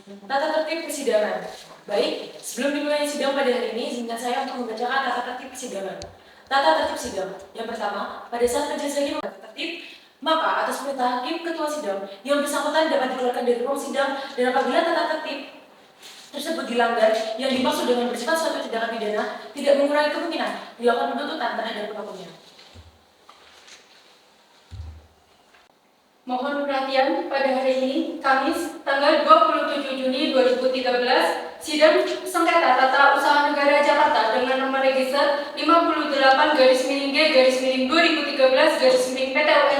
Tata tertib persidangan. Baik, sebelum dimulai sidang pada hari ini, izinkan saya untuk membacakan tata tertib persidangan. Tata tertib sidang. Yang pertama, pada saat majelis hakim tata tertib, maka atas perintah hakim ketua sidang, yang bersangkutan dapat dikeluarkan dari ruang sidang, dan apabila tata tertib tersebut dilanggar, yang dimaksud dengan bersifat suatu tindakan pidana, tidak mengurangi kemungkinan dilakukan penuntutan terhadap pelakunya. Mohon perhatian, pada hari ini, Kamis, tanggal 27 Juni 2013, sidang sengketa tata usaha negara Jakarta dengan nomor register 58-G-2013-PT UN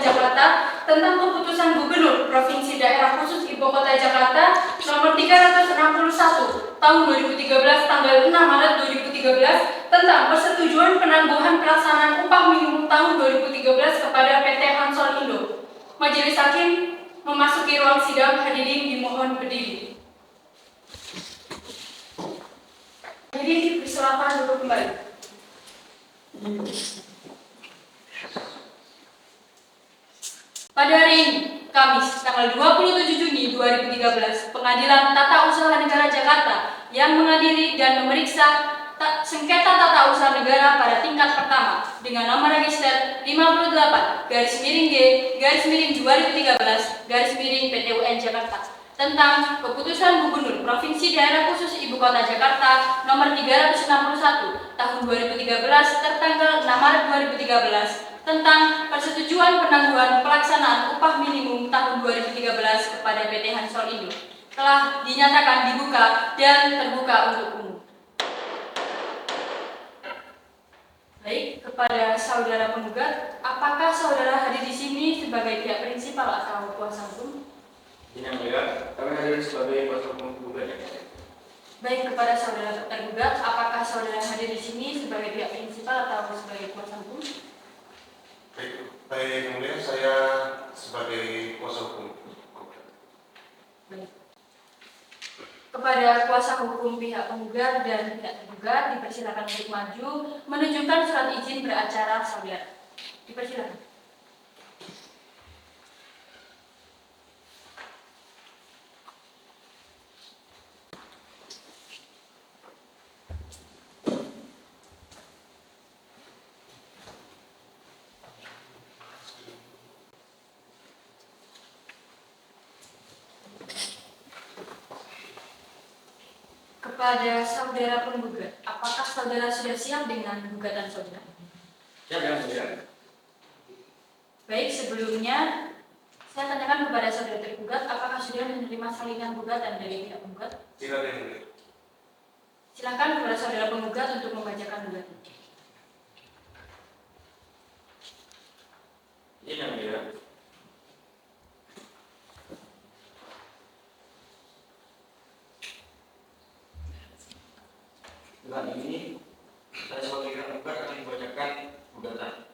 tentang keputusan Gubernur Provinsi Daerah Khusus Ibu Kota Jakarta nomor 361 tahun 2013 tanggal 6 Maret 2013 tentang persetujuan penangguhan pelaksanaan upah minimum tahun 2013 kepada PT Hansol Indo. Majelis Hakim memasuki ruang sidang, hadirin dimohon berdiri. Hadirin dipersilakan duduk kembali. Pada hari ini, Kamis, tanggal 27 Juni 2013, Pengadilan Tata Usaha Negara Jakarta yang menghadiri dan memeriksa sengketa tata usaha negara pada tingkat pertama dengan nomor register 58-G-2013-PT UN Jakarta tentang keputusan Gubernur Provinsi Daerah Khusus Ibu Kota Jakarta nomor 361 tahun 2013 tertanggal 6 Maret 2013 tentang persetujuan penangguhan pelaksanaan upah minimum tahun 2013 kepada PT Hansol Indo telah dinyatakan dibuka dan terbuka untuk umum. Baik, kepada saudara penggugat, apakah saudara hadir di sini sebagai pihak prinsipal atau kuasa hukum? Yang mulia, kami hadir sebagai kuasa hukum penggugat. Baik, kepada saudara tergugat, apakah saudara hadir di sini sebagai pihak prinsipal atau sebagai kuasa hukum? Baik, yang mulia, saya sebagai kuasa hukum. Baik. Kepada kuasa hukum pihak penggugat dan pihak tergugat dipersilakan untuk maju menunjukkan surat izin beracara saudara. Dipersilakan. Kepada saudara penggugat, apakah saudara sudah siap dengan gugatan saudara? Siap, yang mulia. Baik, sebelumnya saya tanyakan kepada saudara tergugat, apakah sudah menerima salinan gugatan dari pihak penggugat? Silakan, yang mulia. Silakan kepada saudara penggugat untuk membacakan gugatan. Ini yang mulia. Dengan ini, saya sebagai penggugat akan membacakan gugatan.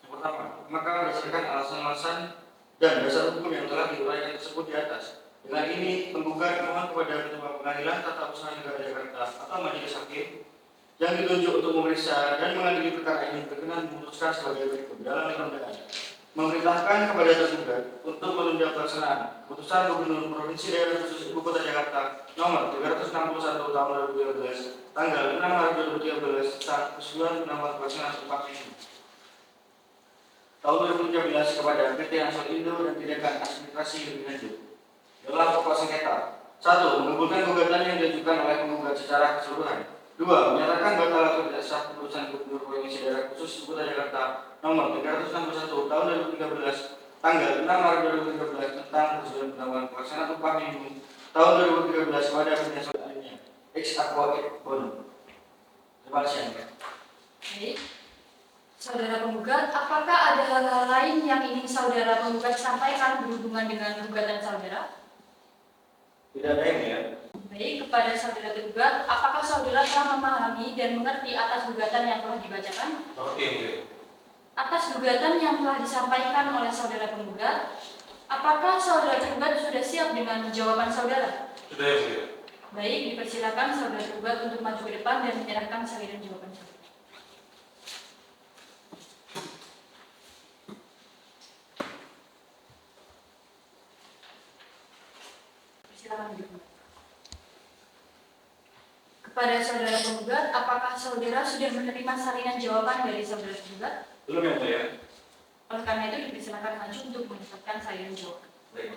Yang pertama, maka berdasarkan alasan-alasan dan dasar hukum yang telah diuraikan tersebut di atas, dengan ini penggugat mohon kepada Ketua Pengadilan Tata Usaha Negara Jakarta atau Majelis Hakim yang ditunjuk untuk memeriksa dan mengadili perkara ini berkenan memutuskan sebagai berikut dalam permohonan. Memerintahkan kepada tergugat untuk menunda pelaksanaan keputusan Gubernur Provinsi Daerah Khusus Ibu Kota Jakarta nomor 361 tahun 2013 tanggal 6 Maret 2013 tentang persetujuan penambahan pelaksanaan upah minimum tahun 2013 kepada PT Hansol Indo dan tindakan administrasi lebih lanjut. Adalah pokok sengketa. 1. Mengabulkan gugatan yang diajukan oleh penggugat secara keseluruhan. 2. Menyatakan batal atau tidak sah keputusan Gubernur Provinsi Daerah Khusus Ibu Kota Jakarta nomor 361 tahun 2013 tanggal 6 Maret 2013 tentang persetujuan penambahan pelaksanaan upah minimum tahun 2013 kepada penyiasat lainnya. Ex aqua et bono. Terima kasih. Baik. Saudara penggugat, apakah ada hal-hal lain yang ingin saudara penggugat sampaikan berhubungan dengan gugatan saudara? Tidak ada yang ya. Baik, kepada saudara tergugat, apakah saudara telah memahami dan mengerti atas gugatan yang telah dibacakan? Oke. Atas gugatan yang telah disampaikan oleh saudara penggugat, apakah saudara tergugat sudah siap dengan jawaban saudara? Sudah ya. Baik, dipersilakan saudara tergugat untuk maju ke depan dan menyerahkan salinan jawaban saudara. Silakan duduk. Kepada saudara penggugat, apakah saudara sudah menerima salinan jawaban dari saudara penggugat? Belum yang mulia. Oleh karena itu dipersilakan maju untuk mendapatkan salinan jawaban. Baik.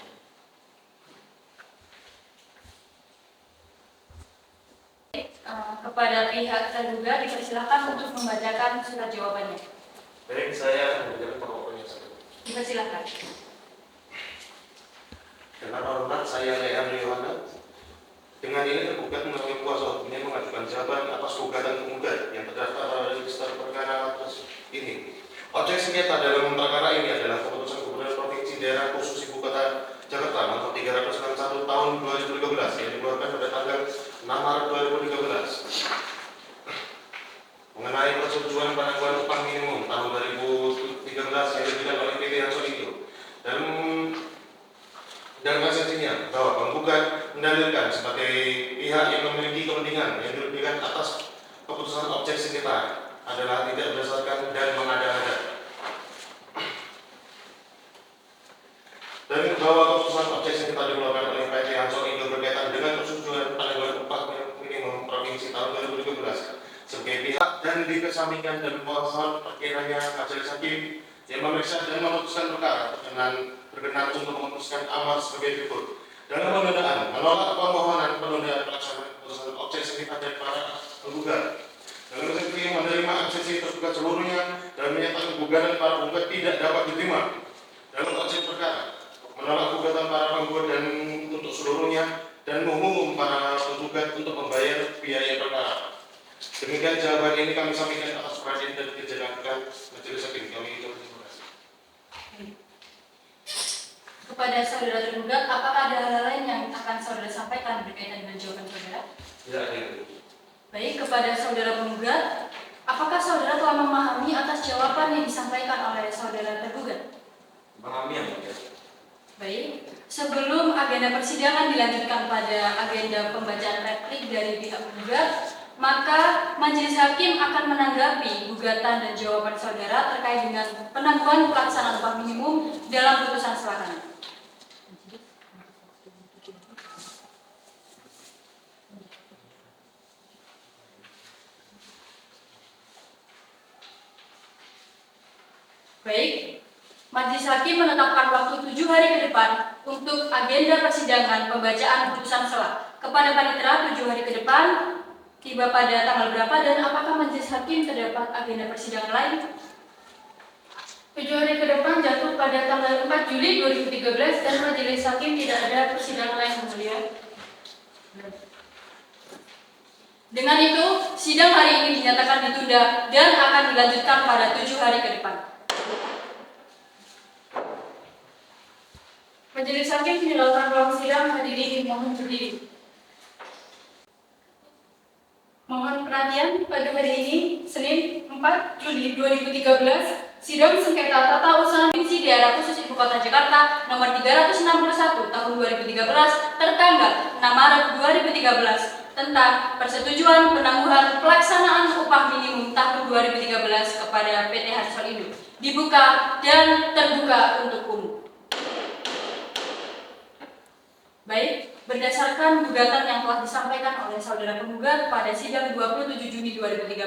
Kepada pihak terduga dipersilakan untuk membacakan surat jawabannya. Baik, saya akan membacakan pokoknya satu. Dipersilakan. Dengan hormat saya Leandro Yohana. Dengan ini tergugat melalui kuasa hukumnya mengajukan jawaban atas gugatan penggugat yang terdaftar pada register perkara atas ini. Objek sengketa dalam perkara ini adalah keputusan Gubernur Provinsi Daerah Khusus Ibu Kota Jakarta nomor 361 tahun 2013 yang dikeluarkan pada tanggal 6 Maret 2013 mengenai persetujuan penangguhan upah minimum tahun 2013 yang diberikan oleh PT Hansolindo. Dan esensinya bahwa penggugat mendalilkan sebagai pihak yang memiliki kepentingan yang dirugikan atas keputusan objek sengketa adalah tidak berdasarkan dan mengada-ngada. Dan bahwa keputusan objek sengketa dikeluarkan oleh PT Hansolindo berkaitan dengan persetujuan penangguhan upah minimum provinsi tahun 2013 sebagai pihak dan dikesampingkan dan mohon perkiranya majelis hakim yang memeriksa dan memutuskan perkara berkenan untuk memutuskan amar sebagai berikut. Dalam penundaan, menolak permohonan penundaan pelaksanaan keputusan objek sengketa dari para penggugat. Dalam eksepsi menerima eksepsi tergugat seluruhnya dan menyatakan gugatan para penggugat tidak dapat diterima. Dalam objek perkara, menolak gugatan para penggugat dan untuk seluruhnya dan menghukum para penggugat untuk membayar biaya perkara. Demikian jawaban ini kami sampaikan atas perhatian dan dijalankan majelis hakim. Kami ucapkan terima kasih. Kepada saudara tergugat, apakah ada hal lain yang akan saudara sampaikan berkaitan dengan jawaban saudara? Tidak ada. Baik, kepada saudara penggugat, apakah saudara telah memahami atas jawaban yang disampaikan oleh saudara tergugat? Memahami yang mulia. Baik, sebelum agenda persidangan dilanjutkan pada agenda pembacaan replik dari pihak penggugat, maka majelis hakim akan menanggapi gugatan dan jawaban saudara terkait dengan penangguhan pelaksanaan upah minimum dalam putusan selatan. Baik, majelis hakim menetapkan waktu 7 hari ke depan untuk agenda persidangan pembacaan putusan sela. Kepada panitera 7 hari ke depan tiba pada tanggal berapa dan apakah majelis hakim terdapat agenda persidangan lain? 7 hari ke depan jatuh pada tanggal 4 Juli 2013 dan majelis hakim tidak ada persidangan lain yang mulia. Dengan itu, sidang hari ini dinyatakan ditunda dan akan dilanjutkan pada 7 hari ke depan. Majelis hakim menyelaraskan ruang sidang, hadirin mohon berdiri. Mohon perhatian, pada hari ini, Senin 4 Juli 2013, sidang sengketa tata usaha provinsi daerah khusus Ibu Kota Jakarta nomor 361 tahun 2013 tertanggal 6 Maret 2013 tentang persetujuan penangguhan pelaksanaan upah minimum tahun 2013 kepada PT Hansolindo dibuka dan terbuka untuk umum. Baik, berdasarkan gugatan yang telah disampaikan oleh saudara penggugat pada sidang 27 Juni 2013,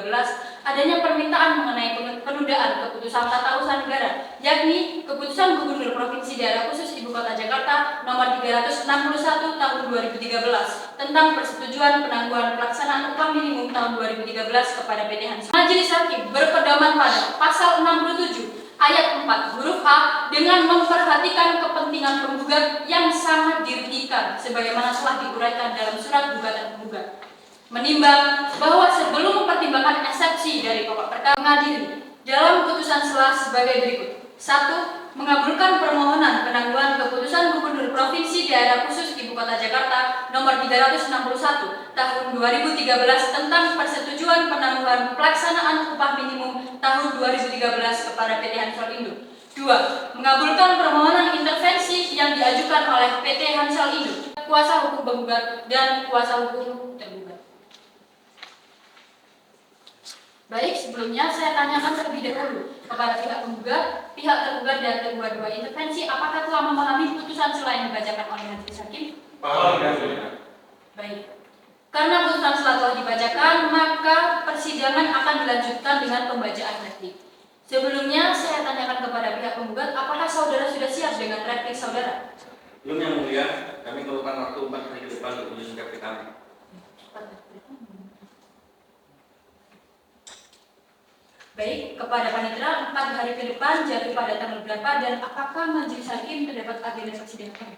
adanya permintaan mengenai penundaan keputusan tata usaha negara, yakni keputusan Gubernur Provinsi Daerah Khusus Ibu Kota Jakarta nomor 361 tahun 2013 tentang persetujuan penangguhan pelaksanaan upah minimum tahun 2013 kepada PT Hansolindo. Majelis hakim berpedoman pada pasal 67 ayat 4 huruf A dengan memperhatikan kepentingan penggugat yang sangat dirugikan sebagaimana telah diuraikan dalam surat gugatan penggugat. Menimbang bahwa sebelum mempertimbangkan eksepsi dari pokok perkara mengadili dalam putusan sela sebagai berikut. 1. Mengabulkan permohonan penangguhan keputusan Gubernur Provinsi Daerah Khusus Ibu Kota Jakarta nomor 361 tahun 2013 tentang persetujuan penangguhan pelaksanaan upah minimum tahun 2013 kepada PT Hansolindo. 2. Mengabulkan permohonan intervensi yang diajukan oleh PT Hansolindo, kuasa hukum penggugat dan kuasa hukum tergugat. Baik, sebelumnya saya tanyakan terlebih dahulu kepada pihak penggugat, pihak tergugat dan kedua-dua intervensi, apakah telah memahami putusan sela yang dibacakan oleh majelis hakim? Paham yang mulia. Baik. Karena putusan telah dibacakan, maka persidangan akan dilanjutkan dengan pembacaan replik. Sebelumnya, saya tanyakan kepada pihak penggugat, apakah saudara sudah siap dengan replik saudara? Belum yang mulia, kami memerlukan waktu 4 hari ke depan untuk menyusun replik kami. Baik, kepada panitera 4 hari ke depan jatuh pada tanggal berapa dan apakah majelis hakim terdapat agenda persidangan?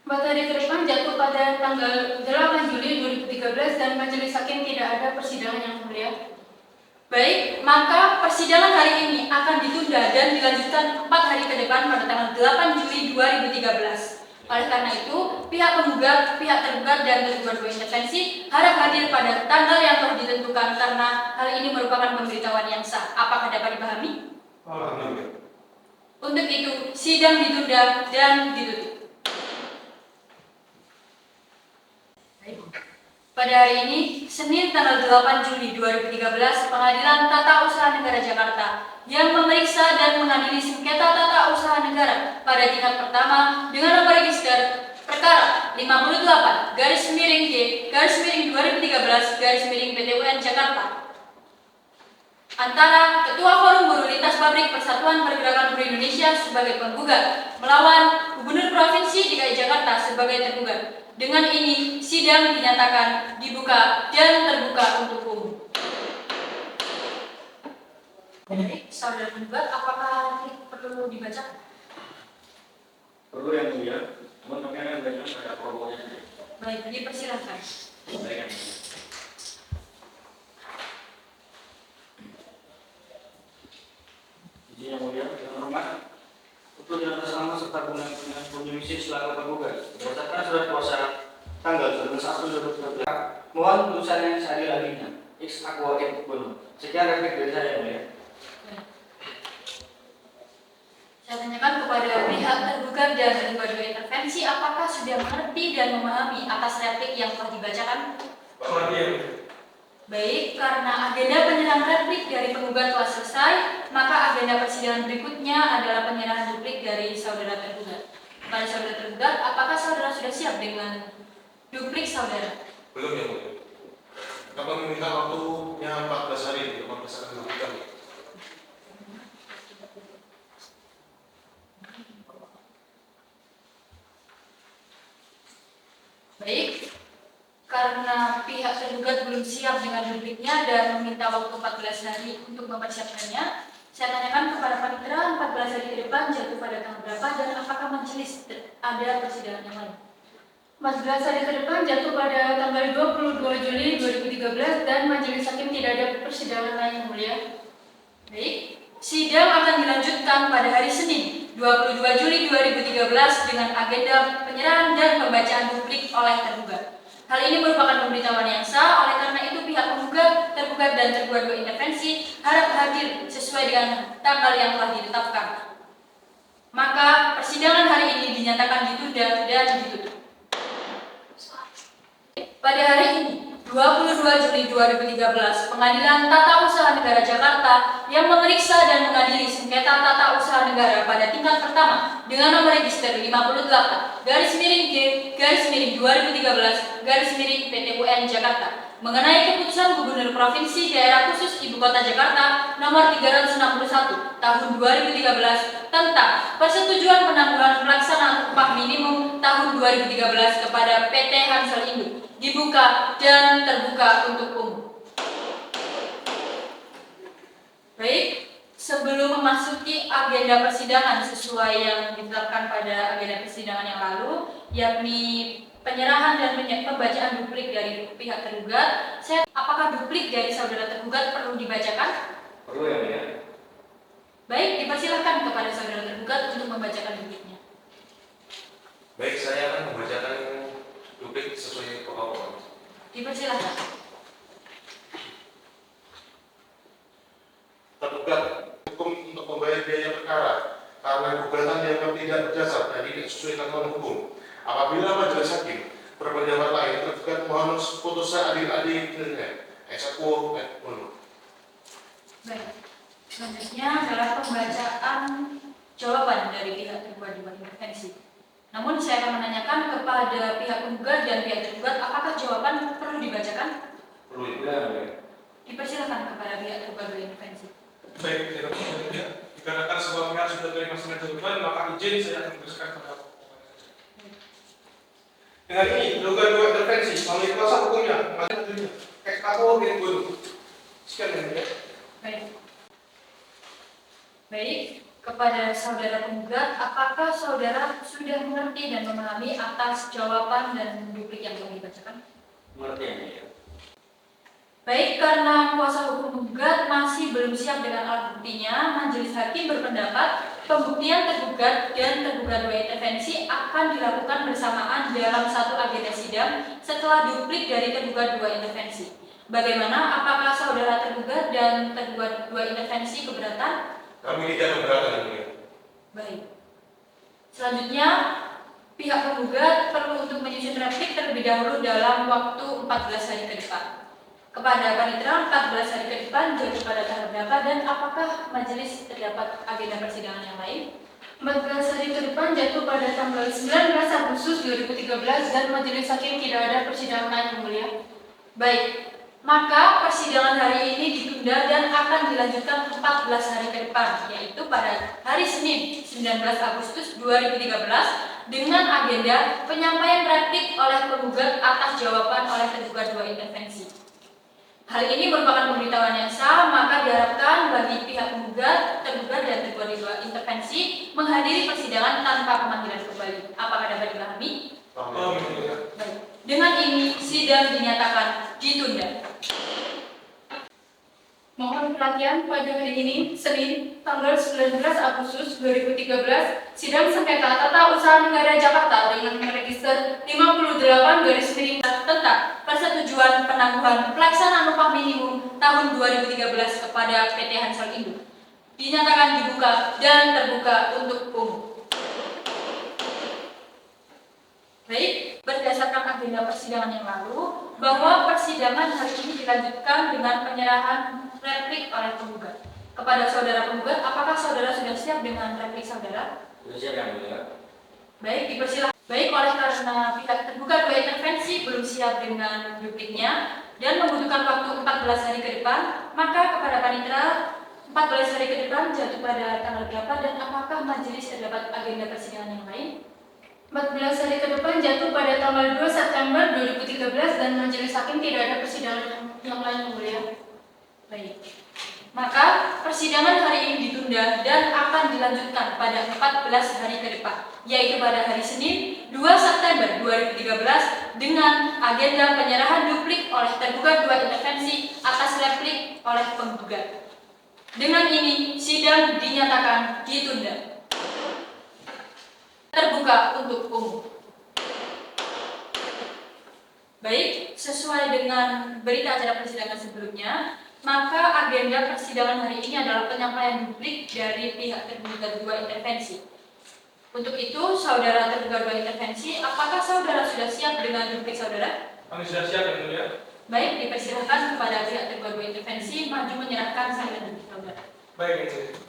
4 hari ke depan jatuh pada tanggal 8 Juli 2013 dan majelis hakim tidak ada persidangan yang mulia. Baik, maka persidangan hari ini akan ditunda dan dilanjutkan 4 hari ke depan pada tanggal 8 Juli 2013. Oleh karena itu, pihak penggugat, pihak tergugat, dan tergugat berintervensi harap hadir pada tanggal yang telah ditentukan karena hal ini merupakan pemberitahuan yang sah. Apakah dapat dipahami? Untuk itu, sidang ditunda dan ditutup. Pada hari ini, Senin tanggal 8 Juli 2013, Pengadilan Tata Usaha Negara Jakarta yang memeriksa dan mengadili sengketa tata usaha negara pada tingkat pertama dengan nomor register perkara 58-G/2013-PTUN Jakarta antara Ketua Forum Buruh Lintas Pabrik Persatuan Pergerakan Buruh Indonesia sebagai penggugat melawan Gubernur Provinsi DKI Jakarta sebagai tergugat. Dengan ini, sidang dinyatakan dibuka dan terbuka untuk umum. Baik, saudara penggugat, apakah perlu dibaca? Perlu yang mulia, namun kami akan membacakan pada pokoknya. Baik, dipersilakan. Baik. Izin yang mulia, yang hormat, untuk yang atas nama serta dengan komisi selaku penggugat berdasarkan surat kuasa tanggal 11 April 2013, mohon putusan yang seadil-adilnya. X aqua et bono. Sekian replik dari saya yang mulia. Saya tanyakan kepada pihak tergugat dan tergugat intervensi, apakah sudah mengerti dan memahami atas replik yang telah dibacakan? Baik, karena agenda penyerahan replik dari penggugat telah selesai, maka agenda persidangan berikutnya adalah penyerahan duplik dari saudara tergugat. Kepada saudara tergugat, apakah saudara sudah siap dengan duplik saudara? Belum ya, Bu. Kami meminta waktunya 14 hari untuk mempersiapkan duplik kami. Baik, karena pihak tergugat belum siap dengan dupliknya dan meminta waktu 14 hari untuk mempersiapkannya, saya tanyakan kepada panitera 14 hari ke depan jatuh pada tanggal berapa dan apakah majelis ada persidangan yang lain? 14 hari ke depan jatuh pada tanggal 22 Juli 2013 dan majelis hakim tidak ada persidangan lain yang mulia. Baik, sidang akan dilanjutkan pada hari Senin 22 Juli 2013 dengan agenda penyerahan dan pembacaan duplik oleh tergugat. Hal ini merupakan pemberitahuan yang sah, oleh karena itu pihak penggugat, tergugat, dan tergugat berintervensi harap hadir sesuai dengan tanggal yang telah ditetapkan. Maka persidangan hari ini dinyatakan ditunda dan ditutup. Pada hari ini, 22 Juli 2013, Pengadilan Tata Usaha Negara Jakarta yang memeriksa dan mengadili sengketa tata usaha negara pada tingkat pertama dengan nomor register 58-G/2013-PTUN Jakarta mengenai keputusan Gubernur Provinsi Daerah Khusus Ibu Kota Jakarta nomor 361 tahun 2013 tentang persetujuan penangguhan pelaksanaan upah minimum tahun 2013 kepada PT Hansel Indo dibuka dan terbuka untuk umum. Baik, sebelum memasuki agenda persidangan sesuai yang ditetapkan pada agenda persidangan yang lalu, yakni penyerahan dan pembacaan duplik dari pihak tergugat, apakah duplik dari saudara tergugat perlu dibacakan? Perlu ya, mulia. Baik, dipersilakan kepada saudara tergugat untuk membacakan dupliknya. Baik, saya akan membacakan duplik sesuai pokok. Dipersilakan. Tergugat hukum untuk membayar biaya perkara karena gugatan dianggap tidak berdasar dan tidak sesuai dengan hukum. Apabila majelis hakim berpendapat lain, tergugat mohon putusan adil-adilnya. Ex aquo et bono. Baik, selanjutnya adalah pembacaan jawaban dari pihak tergugat di intervensi. Namun saya akan menanyakan kepada pihak penggugat dan pihak tergugat apakah jawaban perlu dibacakan? Perlu itu. Dipersilakan kepada pihak tergugat berintervensi. Baik, tidak apa-apa. Dikarenakan sebuah pihak sudah terima dengan jawaban, maka izin saya akan meneruskan pada pokoknya. Dengan ini, dugaan dua intervensi melalui kuasa hukumnya, maksudnya XKO dan Gunung. Sekian yang mulia. Baik, kepada saudara penggugat, apakah saudara sudah mengerti dan memahami atas jawaban dan duplik yang telah dibacakan? Mengerti yang mulia. Baik, karena kuasa hukum penggugat masih belum siap dengan alat buktinya, majelis hakim berpendapat pembuktian tergugat dan tergugat dua intervensi akan dilakukan bersamaan dalam satu agenda sidang setelah duplik dari tergugat dua intervensi. Bagaimana? Apakah saudara tergugat dan tergugat dua intervensi keberatan? Kami tidak keberatan yang mulia. Baik. Selanjutnya, pihak penggugat perlu untuk menyusun replik terlebih dahulu dalam waktu 14 hari ke depan. Kepada panitera 14 hari ke depan jatuh pada tanggal berapa dan apakah majelis terdapat agenda persidangan yang lain? 14 hari ke depan jatuh pada tanggal 19 Agustus 2013 dan majelis hakim tidak ada persidangan lain yang mulia. Baik, maka persidangan hari ini ditunda dan akan dilanjutkan 14 hari ke depan, yaitu pada hari Senin 19 Agustus 2013 dengan agenda penyampaian replik oleh penggugat atas jawaban oleh tergugat dua intervensi. Hal ini merupakan pemberitahuan yang sah, maka diharapkan bagi pihak penggugat, tergugat dan tergugat dua intervensi menghadiri persidangan tanpa pemanggilan kembali. Apakah dapat dipahami? Baik. Dengan ini sidang dinyatakan ditunda. Mohon perhatian pada hari ini, Senin, tanggal 19 Agustus 2013, sidang sengketa tata usaha negara Jakarta dengan register 58/miring tentang persetujuan penangguhan pelaksanaan upah minimum tahun 2013 kepada PT Hansol Indo dinyatakan dibuka dan terbuka untuk umum. Baik, berdasarkan agenda persidangan yang lalu, bahwa persidangan hari ini dilanjutkan dengan penyerahan replik oleh penggugat. Kepada saudara penggugat, apakah saudara sudah siap dengan replik saudara? Sudah siap yang mulia. Baik, dipersilakan. Baik, oleh karena pihak tergugat dua intervensi belum siap dengan dupliknya dan membutuhkan waktu 14 hari ke depan, maka kepada panitera 14 hari ke depan jatuh pada tanggal berapa dan apakah majelis terdapat agenda persidangan yang lain? 14 hari ke depan jatuh pada tanggal 2 September 2013 dan majelis hakim tidak ada persidangan yang lain yang mulia. Baik. Maka persidangan hari ini ditunda dan akan dilanjutkan pada 14 hari ke depan, yaitu pada hari Senin 2 September 2013 dengan agenda penyerahan duplik oleh tergugat dua intervensi atas replik oleh penggugat. Dengan ini sidang dinyatakan ditunda. Terbuka untuk umum. Baik, sesuai dengan berita acara persidangan sebelumnya, maka agenda persidangan hari ini adalah penyampaian duplik dari pihak tergugat dua intervensi. Untuk itu, saudara tergugat dua intervensi, apakah saudara sudah siap dengan duplik saudara? Kami sudah siap yang mulia. Baik, dipersilakan kepada pihak tergugat dua intervensi maju menyerahkan salinan duplik saudara. Baik yang mulia.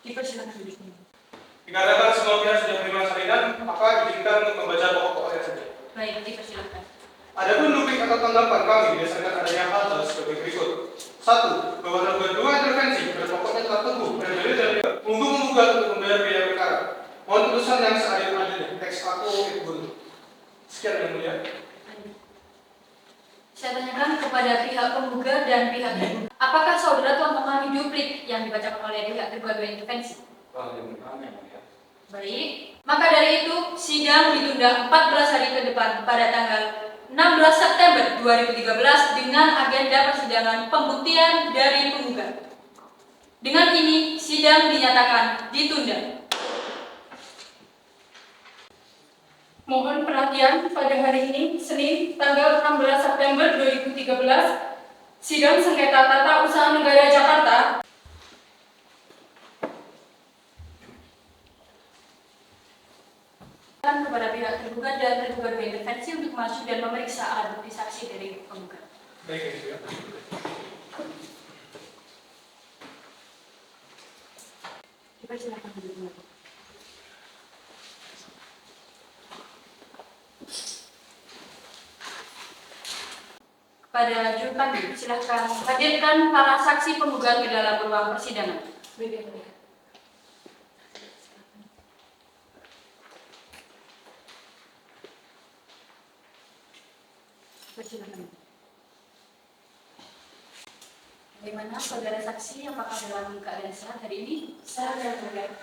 Dipersilakan duduk. Dikarenakan semua pihak sudah menerima salinan, maka izinkan untuk membaca pokok-pokoknya saja. Baik, dipersilakan. Adapun duplik atau tanggapan kami berdasarkan adanya hal sebagai berikut. 1. Bahwa tergugat dua intervensi pada pokoknya telah teguh dan dalil dari untuk menggugat untuk membayar biaya perkara. Mohon putusan yang seadil-adilnya. Ex aku Ibu. Sekian yang mulia. Saya tanyakan kepada pihak penggugat dan pihak tergugat. Apakah saudara telah memahami duplik yang dibacakan oleh pihak tergugat dua intervensi? Baik. Maka dari itu, sidang ditunda 14 hari ke depan pada tanggal 16 September 2013 dengan agenda persidangan pembuktian dari penggugat. Dengan ini, sidang dinyatakan ditunda. Mohon perhatian pada hari ini, Senin, tanggal 16 September 2013, sidang sengketa tata usaha negara Jakarta kepada pihak tergugat dan tergugat dua intervensi untuk maju dan memeriksa alat bukti saksi dari penggugat. Baik yang mulia. Persilakan duduk. Kepada juru panggil, silakan hadirkan para saksi penggugat ke dalam ruang persidangan. Baik, yang mulia. Persilakan. Bagaimana saudara saksi, apakah dalam keadaan sehat hari ini? Sehat yang mulia.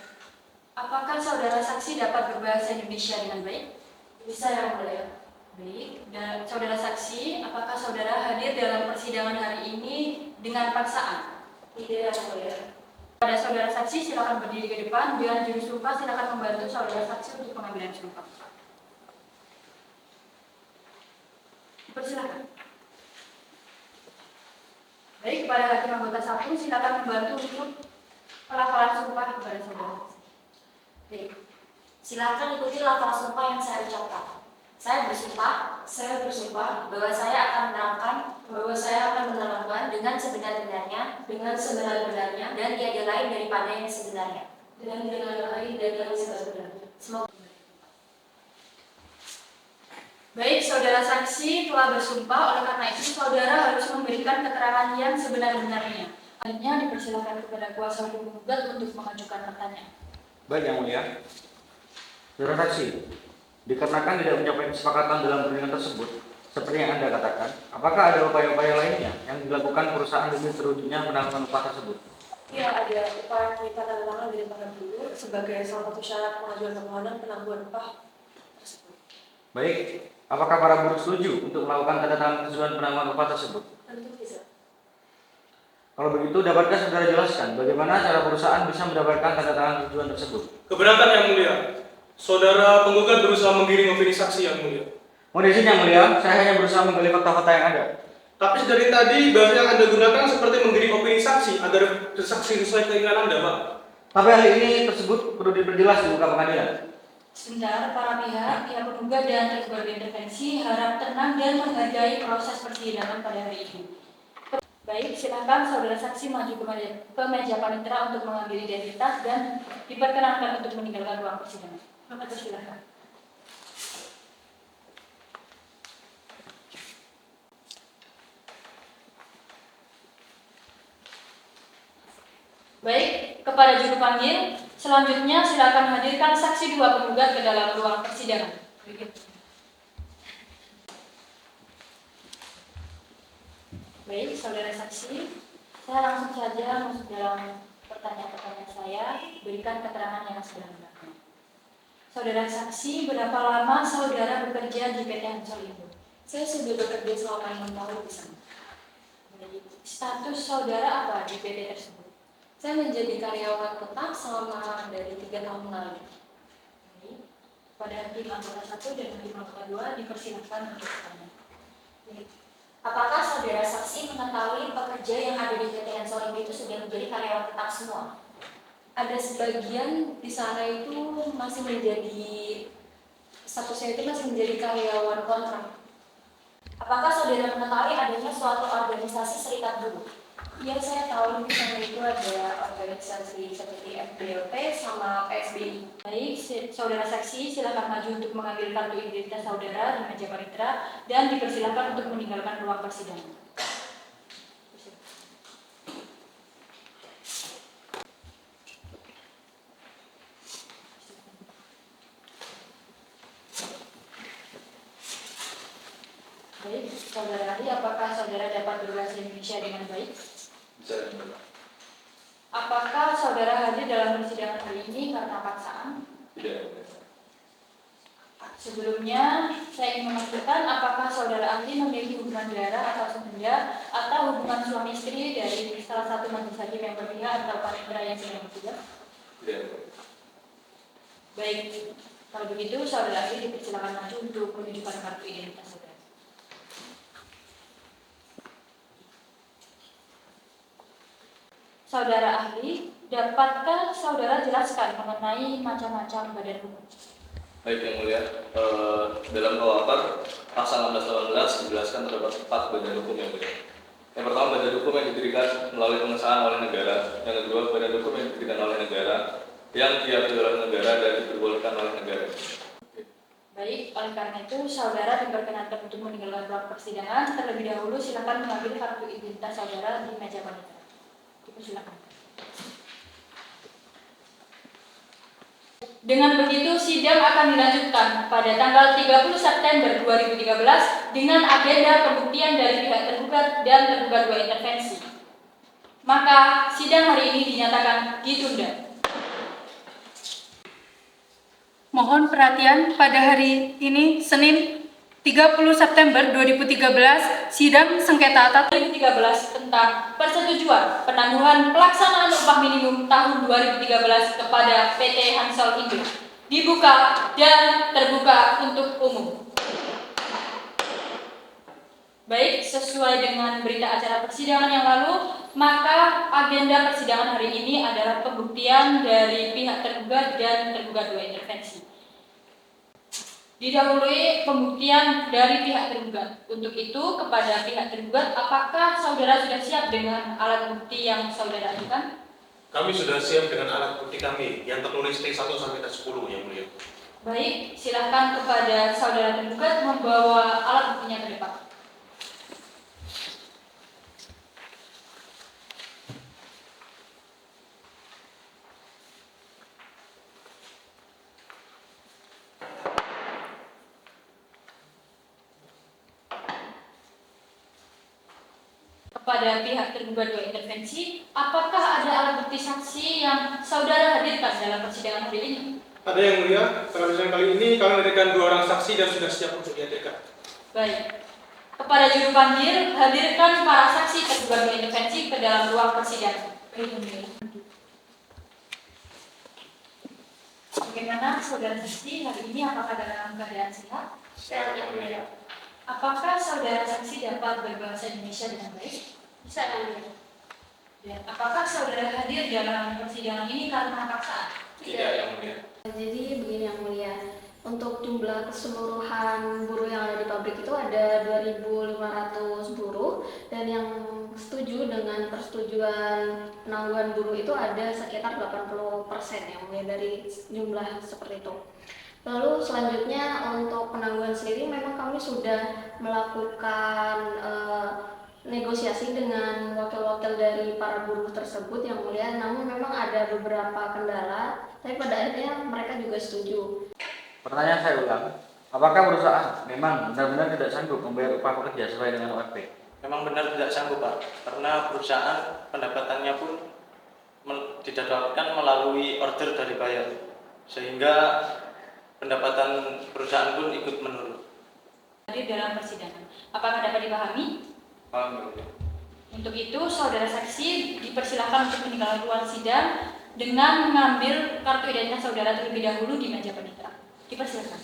Apakah saudara saksi dapat berbahasa Indonesia dengan baik? Bisa yang mulia. Baik, dan saudara saksi, apakah saudara hadir dalam persidangan hari ini dengan paksaan? Tidak yang mulia. Pada saudara saksi, silakan berdiri ke depan dan juru sumpah silakan membantu saudara saksi untuk pengambilan sumpah. Persilakan. Baik, kepada hakim anggota 1 silakan membantu untuk pelafalan sumpah kepada saudara. Baik. Silakan ikuti lafaz sumpah yang saya ucapkan. Saya bersumpah bahwa saya akan menerangkan dengan sebenar-benarnya dan tiada lain daripada yang sebenarnya. Semoga. Baik, saudara saksi telah bersumpah, oleh karena itu saudara harus memberikan keterangan yang sebenar-benarnya. Selanjutnya dipersilakan kepada kuasa hukum penggugat untuk mengajukan pertanyaan. Baik, yang mulia. Saudara saksi, dikarenakan tidak mencapai kesepakatan dalam perundingan tersebut, seperti yang Anda katakan, apakah ada upaya-upaya lainnya yang dilakukan perusahaan demi terwujudnya penangguhan upah tersebut? Ya, ada upaya perintah tanda tangan dari para guru sebagai salah satu syarat pengajuan permohonan penangguhan upah tersebut. Baik, apakah para buruh setuju untuk melakukan tanda tangan pengajuan penangguhan upah tersebut? Tentu bisa. Kalau begitu, dapatkah saudara jelaskan bagaimana cara perusahaan bisa mendapatkan tanda tangan pengajuan tersebut? Keberatan yang mulia. Saudara penggugat berusaha menggiring opini saksi yang mulia. Mohon izin yang mulia, saya hanya berusaha menggali fakta-fakta yang ada. Tapi dari tadi bahasa yang Anda gunakan seperti menggiring opini saksi agar saksi sesuai keinginan Anda, Pak. Tapi hal ini tersebut perlu diperjelas di muka pengadilan. Sebentar, para pihak penggugat dan tergugat berintervensi harap tenang dan menghargai proses persidangan pada hari ini. Baik, silakan saudara saksi maju ke meja panitera untuk mengambil identitas dan diperkenankan untuk meninggalkan ruang persidangan. Maka silakan. Baik, kepada juru panggil, selanjutnya silakan hadirkan saksi 2 penggugat ke dalam ruang persidangan. Baik, saudara saksi, saya langsung saja masuk dalam pertanyaan-pertanyaan saya, berikan keterangan yang sebenarnya. Saudara saksi, berapa lama saudara bekerja di PT Hansol Indo? Saya sudah bekerja selama 6 tahun di sana. Baik, status saudara apa di PT tersebut? Saya menjadi karyawan tetap selama dari 3 tahun lalu. Baik, pada hakim anggota 1 dan hakim anggota 2 dipersilakan untuk bertanya. Baik. Apakah saudara saksi mengetahui pekerja yang ada di PT Hansol Indo itu sudah menjadi karyawan tetap semua? Ada sebagian di sana itu masih menjadi statusnya itu masih menjadi karyawan kontrak. Apakah saudara mengetahui adanya suatu organisasi serikat buruh? Ya, saya tahu di sana itu ada organisasi seperti FBLP sama PSBI. Baik, saudara saksi silakan maju untuk mengambil kartu identitas saudara di meja panitera dan dipersilakan untuk meninggalkan ruang persidangan. Baik, saudara ahli, apakah saudara dapat berbahasa Indonesia dengan baik? Bisa. Apakah saudara hadir dalam persidangan hari ini karena paksaan? Tidak. Sebelumnya, saya ingin memastikan apakah saudara ahli memiliki hubungan darah atau sebenda atau hubungan suami istri dari salah satu majelis hakim yang berpihak atau panitera yang sedang bertugas? Tidak. Baik, kalau begitu saudara ahli dipersilakan maju untuk menunjukkan kartu identitas saudara. Saudara ahli, dapatkah saudara jelaskan mengenai macam-macam badan hukum? Baik, yang mulia, dalam KUHP pasal 16/18 dijelaskan terdapat 4 badan hukum yang mulia. Yang pertama, badan hukum yang didirikan melalui pengesahan oleh negara. Yang kedua, badan hukum yang didirikan oleh negara. yang diambil oleh negara dan diperbolehkan oleh negara. Baik, oleh karena itu saudara diperkenankan untuk meninggalkan ruang persidangan. Terlebih dahulu silakan mengambil kartu identitas saudara di meja panitia. Silakan. Dengan begitu, sidang akan dilanjutkan pada tanggal 30 September 2013 dengan agenda pembuktian dari pihak tergugat dan tergugat 2 intervensi. Maka, sidang hari ini dinyatakan ditunda. Mohon perhatian, pada hari ini, Senin 30 September 2013, sidang sengketa atas 2013 tentang persetujuan penangguhan pelaksanaan upah minimum tahun 2013 kepada PT Hansol Indo dibuka dan terbuka untuk umum. Baik, sesuai dengan berita acara persidangan yang lalu, maka agenda persidangan hari ini adalah pembuktian dari pihak tergugat dan tergugat 2 intervensi. Didahului pembuktian dari pihak tergugat. Untuk itu, kepada pihak tergugat, apakah saudara sudah siap dengan alat bukti yang saudara ajukan? Kami sudah siap dengan alat bukti kami yang tertulis T1 sampai T10 yang mulia. Baik, silakan kepada saudara tergugat membawa alat buktinya ke depan. Kepada pihak tergugat 2 intervensi, apakah ada alat bukti saksi yang saudara hadirkan dalam persidangan hari ini? Ada yang mulia, dalam persidangan kali ini kami hadirkan 2 orang saksi dan sudah siap untuk dihadirkan. Baik. Kepada juru panggil, hadirkan para saksi tergugat 2 intervensi ke dalam ruang persidangan. Bagaimana saudara saksi hari ini, apakah dalam keadaan sehat? Sehat yang mulia. Apakah saudara saksi dapat berbahasa Indonesia dengan baik? Bisa yang mulia. Dan apakah saudara hadir dalam persidangan ini karena paksaan? Tidak, yang mulia. Jadi begini yang mulia, untuk jumlah keseluruhan buruh yang ada di pabrik itu ada 2.500 buruh, dan yang setuju dengan persetujuan penangguhan buruh itu ada sekitar 80% yang mulia dari jumlah seperti itu. Lalu selanjutnya untuk penangguhan sendiri memang kami sudah melakukan negosiasi dengan wakil-wakil dari para buruh tersebut yang mulia, namun memang ada beberapa kendala, tapi pada akhirnya mereka juga setuju. Pertanyaan saya ulang, apakah perusahaan memang benar-benar tidak sanggup membayar upah pekerja sesuai dengan UMP? Memang benar tidak sanggup, Pak, karena perusahaan pendapatannya pun didapatkan melalui order dari buyer, sehingga pendapatan perusahaan pun ikut menurun. Hadir dalam persidangan. Apakah dapat dipahami? Paham, Untuk itu, saudara saksi dipersilakan untuk meninggalkan ruang sidang dengan mengambil kartu identitas saudara terlebih dahulu di meja penitra. Dipersilakan.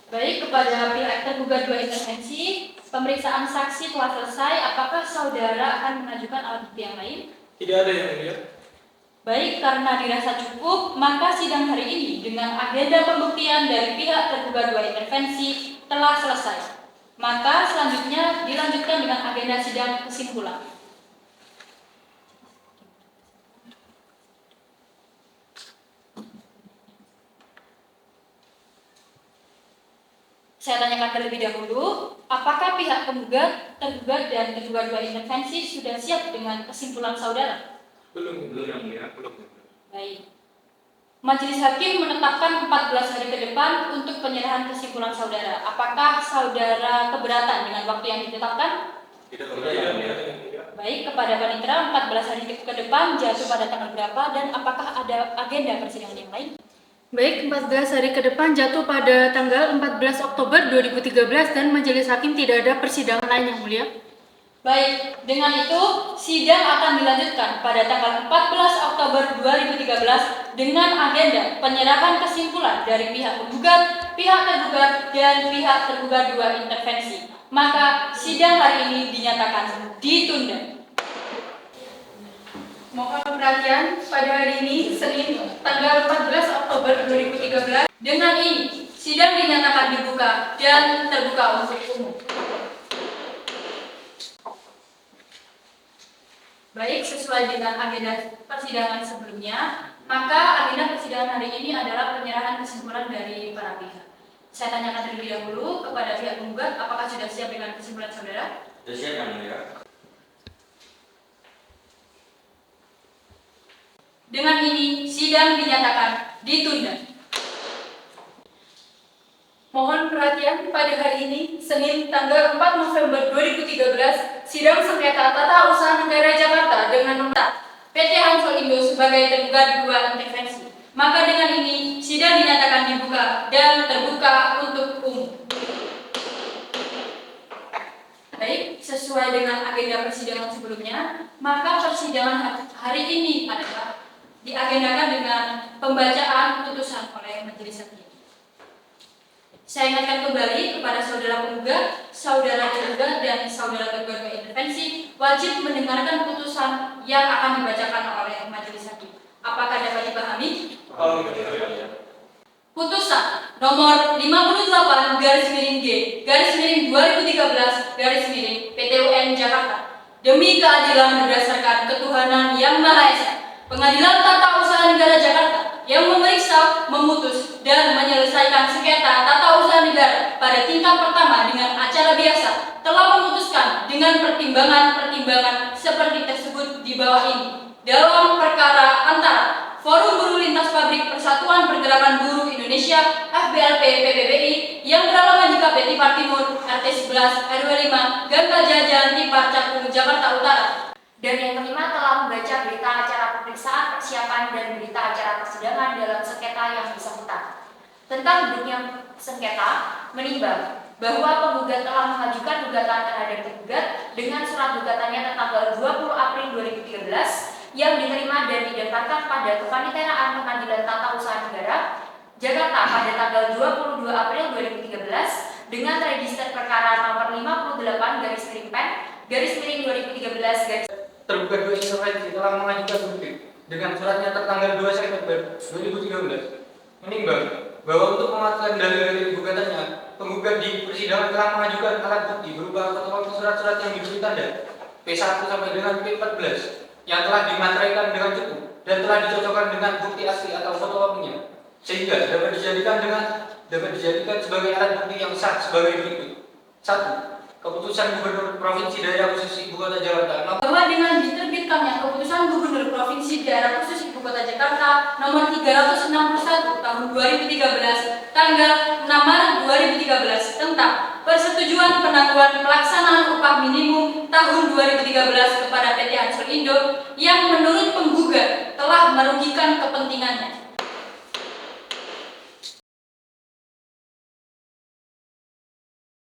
Baik, kepada pihak tergugat 2 intervensi, pemeriksaan saksi telah selesai. Apakah saudara akan mengajukan alat bukti yang lain? Tidak ada yang mulia. Baik, karena dirasa cukup, maka sidang hari ini dengan agenda pembuktian dari pihak tergugat 2 intervensi telah selesai. Maka selanjutnya dilanjutkan dengan agenda sidang kesimpulan. Saya tanyakan terlebih dahulu, apakah pihak tergugat dan tergugat 2 intervensi sudah siap dengan kesimpulan saudara? Belum yang mulia, belum. Baik. Majelis Hakim menetapkan 14 hari ke depan untuk penyerahan kesimpulan saudara. Apakah saudara keberatan dengan waktu yang ditetapkan? Tidak Tidak, yang mulia. mulia. Baik, kepada panitera 14 hari ke depan jatuh pada tanggal berapa dan apakah ada agenda persidangan yang lain? Baik, 14 hari ke depan jatuh pada tanggal 14 Oktober 2013 dan Majelis Hakim tidak ada persidangan lain yang mulia. Baik, dengan itu sidang akan dilanjutkan pada tanggal 14 Oktober 2013 dengan agenda penyerahan kesimpulan dari pihak penggugat, pihak tergugat, dan pihak tergugat 2 intervensi. Maka sidang hari ini dinyatakan ditunda. Mohon perhatian, pada hari ini, Senin, tanggal 14 Oktober 2013, Dengan ini, Sidang dinyatakan dibuka dan terbuka untuk umum. Baik, sesuai dengan agenda persidangan sebelumnya, maka agenda persidangan hari ini adalah penyerahan kesimpulan dari para pihak. Saya tanyakan terlebih dahulu kepada pihak penggugat, apakah sudah siap dengan kesimpulan saudara? Sudah siap yang mulia. Dengan ini, sidang dinyatakan ditunda. Mohon perhatian, pada hari ini, Senin tanggal 4 November 2013, sidang sengketa tata usaha negara Jakarta dengan nomor PT Hansol Indo sebagai tergugat dua intervensi. Maka dengan ini, sidang dinyatakan dibuka dan terbuka untuk umum. Baik, sesuai dengan agenda persidangan sebelumnya, maka persidangan hari ini adalah diagendakan dengan pembacaan putusan oleh majelis hakim. Saya ingatkan kembali kepada saudara penggugat, saudara tergugat, dan saudara tergugat intervensi wajib mendengarkan putusan yang akan dibacakan oleh majelis hakim. Apakah dapat dipahami? Putusan nomor 58/G/2013 PT UN Jakarta demi keadilan berdasarkan ketuhanan yang Maha Esa. Pengadilan Tata Usaha Negara Jakarta yang memeriksa, memutus, dan menyelesaikan sengketa tata usaha negara pada tingkat pertama dengan acara biasa telah memutuskan dengan pertimbangan-pertimbangan seperti tersebut di bawah ini dalam perkara antara Forum Buruh Lintas Pabrik Persatuan Pergerakan Buruh Indonesia FBLP PBBI yang beralaman di KP Tipar Timur RT 11 RW 5 Gangga Jajan Tipar Cakung Jakarta Utara. Dan yang kelima telah membaca berita acara pemeriksaan persiapan dan berita acara persidangan dalam sengketa yang bersangkutan. Tentang duduknya sengketa, menimbang bahwa penggugat telah mengajukan gugatan terhadap tergugat dengan surat gugatannya tanggal 20 April 2013 yang diterima dan didaftarkan pada Kepaniteraan Pengadilan Tata Usaha Negara Jakarta pada tanggal 22 April 2013 dengan register perkara nomor 58-PEN-2013 Tergugat dua intervensi telah mengajukan bukti dengan suratnya tertanggal 2 September 2013 menimbang bahwa untuk mematahkan dalil gugatannya, penggugat di persidangan telah mengajukan alat bukti berupa fotokopi surat-surat yang diberi tanda P1 sampai dengan P14 yang telah dimateraikan dengan cukup dan telah dicocokkan dengan bukti asli atau fotokopinya, sehingga dapat dijadikan sebagai alat bukti yang sah sebagai berikut. 1. Keputusan Gubernur Provinsi Daerah Khusus Ibu Kota Jakarta bahwa dengan diterbitkannya Keputusan Gubernur Provinsi Daerah Khusus Ibu Kota Jakarta nomor 361 tahun 2013 tanggal 6 Maret 2013 tentang persetujuan penangguhan pelaksanaan upah minimum tahun 2013 kepada PT Hansol Indo yang menurut penggugat telah merugikan kepentingannya.